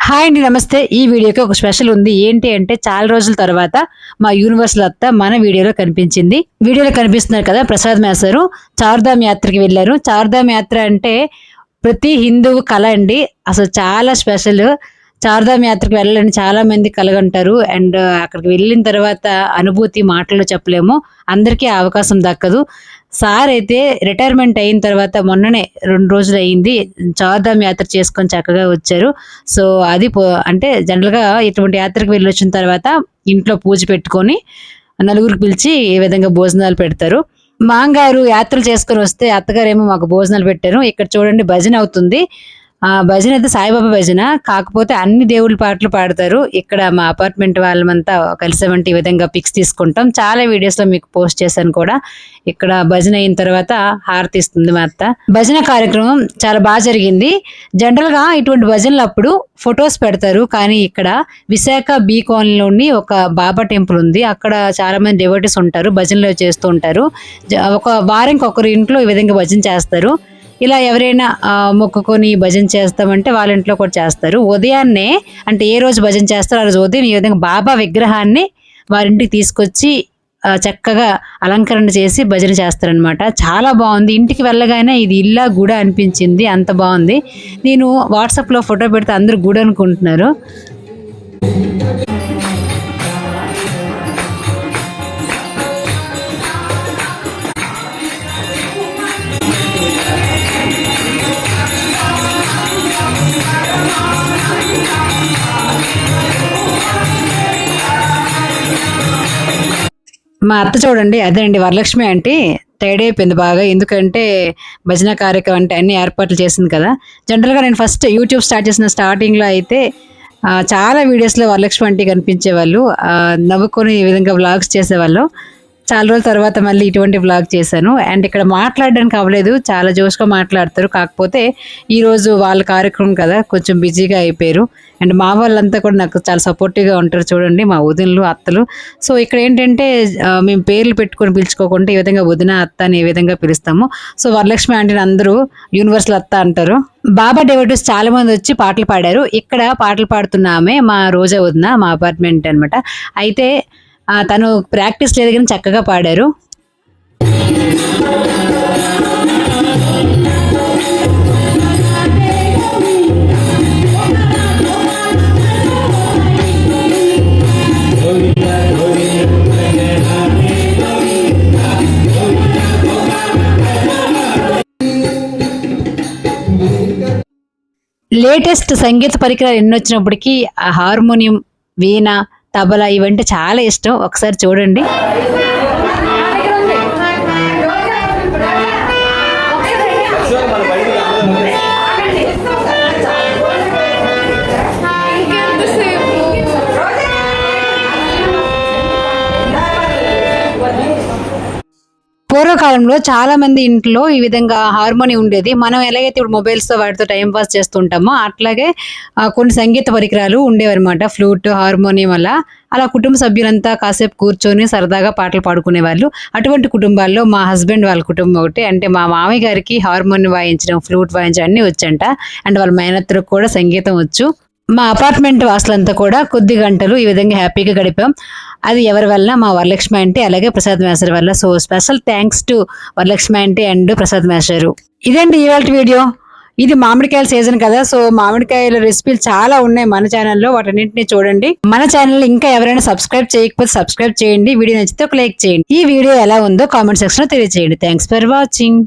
Hi అండి, నమస్తే. ఈ వీడియోకి ఒక స్పెషల్ ఉంది. ఏంటి అంటే చాలా రోజుల తర్వాత మా యూనివర్సల్ అత్త మన వీడియోలో కనిపించింది. వీడియోలో కనిపిస్తున్నారు కదా, ప్రసాద్ మేస్టారు చార్ధామ్ యాత్రకి వెళ్ళారు. చార్ధామ్ యాత్ర అంటే ప్రతి హిందువు కళ అండి. అసలు చాలా స్పెషల్. చార్ధామ్ యాత్రకు వెళ్ళాలని చాలా మంది కలగంటారు. అండ్ అక్కడికి వెళ్ళిన తర్వాత అనుభూతి మాటల్లో చెప్పలేము. అందరికీ ఆ అవకాశం దక్కదు. సార్ అయితే రిటైర్మెంట్ అయిన తర్వాత మొన్ననే 2 రోజులు అయింది, చార్ధామ్ యాత్ర చేసుకొని చక్కగా వచ్చారు. సో అది అంటే జనరల్గా ఇటువంటి యాత్రకు వెళ్ళి వచ్చిన తర్వాత ఇంట్లో పూజ పెట్టుకొని నలుగురికి పిలిచి ఏ విధంగా భోజనాలు పెడతారు. మాంగారు యాత్రలు చేసుకొని వస్తే అత్తగారేమో మాకు భోజనాలు పెట్టారు. ఇక్కడ చూడండి భజన అవుతుంది. భజన అయితే సాయిబాబా భజన, కాకపోతే అన్ని దేవుళ్ళ పాటలు పాడతారు. ఇక్కడ మా అపార్ట్మెంట్ వాళ్ళమంతా కలిసామంటే ఈ విధంగా పిక్స్ తీసుకుంటాం. చాలా వీడియోస్లో మీకు పోస్ట్ చేశాను కూడా. ఇక్కడ భజన అయిన తర్వాత హారతి ఇస్తుంది మా అత్త. భజన కార్యక్రమం చాలా బాగా జరిగింది. జనరల్గా ఇటువంటి భజనలు అప్పుడు ఫొటోస్ పెడతారు, కానీ ఇక్కడ విశాఖ బీ కాలనీలోని ఒక బాబా టెంపుల్ ఉంది. అక్కడ చాలా మంది డివోటీస్ ఉంటారు, భజనలు చేస్తూ ఉంటారు. ఒక వారానికి ఒకరి ఇంట్లో ఈ విధంగా భజన చేస్తారు. ఇలా ఎవరైనా మొక్కుకొని భజన చేస్తామంటే వాళ్ళ ఇంట్లో కూడా చేస్తారు. ఉదయాన్నే అంటే ఏ రోజు భజన చేస్తారో ఆ రోజు ఉదయం ఈ విధంగా బాబా విగ్రహాన్ని వారింటికి తీసుకొచ్చి చక్కగా అలంకరణ చేసి భజన చేస్తారనమాట. చాలా బాగుంది. ఇంటికి వెళ్ళగానే ఇది ఇల్లా గుడి అనిపించింది, అంత బాగుంది. నేను వాట్సాప్లో ఫోటో పెడితే అందరూ గుడి అనుకుంటున్నారు. మా అత్త చూడండి, అదే అండి వరలక్ష్మి అంటే టైడ్ అయిపోయింది బాగా. ఎందుకంటే భజన కార్యక్రమం అంటే అన్ని ఏర్పాట్లు చేసింది కదా. జనరల్గా నేను ఫస్ట్ యూట్యూబ్ స్టార్ట్ చేసిన స్టార్టింగ్లో అయితే చాలా వీడియోస్లో వరలక్ష్మి అంటే కనిపించేవాళ్ళు, నవ్వుకొని ఈ విధంగా వ్లాగ్స్ చేసేవాళ్ళు. చాలా రోజుల తర్వాత మళ్ళీ ఇటువంటి వ్లాగ్ చేశాను. అండ్ ఇక్కడ మాట్లాడడానికి అవ్వలేదు, చాలా జోష్గా మాట్లాడతారు. కాకపోతే ఈరోజు వాళ్ళ కార్యక్రమం కదా, కొంచెం బిజీగా అయిపోయారు. అండ్ మా వాళ్ళంతా కూడా నాకు చాలా సపోర్టివ్గా ఉంటారు. చూడండి మా వదినలు అత్తలు. సో ఇక్కడ ఏంటంటే మేము పేర్లు పెట్టుకొని పిలుచుకోకుండా ఈ విధంగా వదిన అత్త అని ఏ విధంగా పిలుస్తాము. సో వరలక్ష్మి ఆంటీని అందరూ యూనివర్సల్ అత్త అంటారు. బాబా డివోటీస్ చాలా మంది వచ్చి పాటలు పాడారు. ఇక్కడ పాటలు పాడుతున్న ఆమె మా రోజా వదిన, మా అపార్ట్మెంట్ అనమాట. అయితే తను ప్రాక్టీస్ లేదు కానీ చక్కగా పాడారు. లేటెస్ట్ సంగీత పరికరాలు ఎన్ని వచ్చినప్పటికీ హార్మోనియం, వీణ, తబలా ఇవంటే చాలా ఇష్టం. ఒకసారి చూడండి. పూర్వకాలంలో చాలా మంది ఇంట్లో ఈ విధంగా హార్మోని ఉండేది. మనం ఎలాగైతే ఇప్పుడు మొబైల్స్తో వాటితో టైం పాస్ చేస్తుంటామో అట్లాగే కొన్ని సంగీత పరికరాలు ఉండేవన్నమాట. ఫ్లూట్, హార్మోనియం అలా కుటుంబ సభ్యులంతా కాసేపు కూర్చొని సరదాగా పాటలు పాడుకునేవాళ్ళు. అటువంటి కుటుంబాల్లో మా హస్బెండ్ వాళ్ళ కుటుంబం ఒకటి. అంటే మా మామయ్య గారికి హార్మోనియం వాయించడం, ఫ్లూట్ వాయించడం అన్నీ వచ్చంట. అండ్ వాళ్ళ మేనత్తలకు కూడా సంగీతం వచ్చు. మా అపార్ట్మెంట్ వాసులంతా కూడా కొద్ది గంటలు ఈ విధంగా హ్యాపీగా గడిపాం. అది ఎవరి వల్ల? మా వరలక్ష్మి ఆంటీ అలాగే ప్రసాద్ మేస్టర్ వల్ల. So special thanks to Varalakshmi aunty and Prasad master. ఇదండి ఇవాళ వీడియో. ఇది మామిడికాయల సీజన్ కదా, సో మామిడికాయల రెసిపీలు చాలా ఉన్నాయి మన ఛానల్లో, వాటన్నింటినీ చూడండి. మన ఛానల్ ఇంకా ఎవరైనా సబ్స్క్రైబ్ చేయకపోతే సబ్స్క్రైబ్ చేయండి. వీడియో నచ్చితే ఒక లైక్ చేయండి. ఈ వీడియో ఎలా ఉందో కామెంట్ సెక్షన్ లో తెలియజేయండి. Thanks for watching.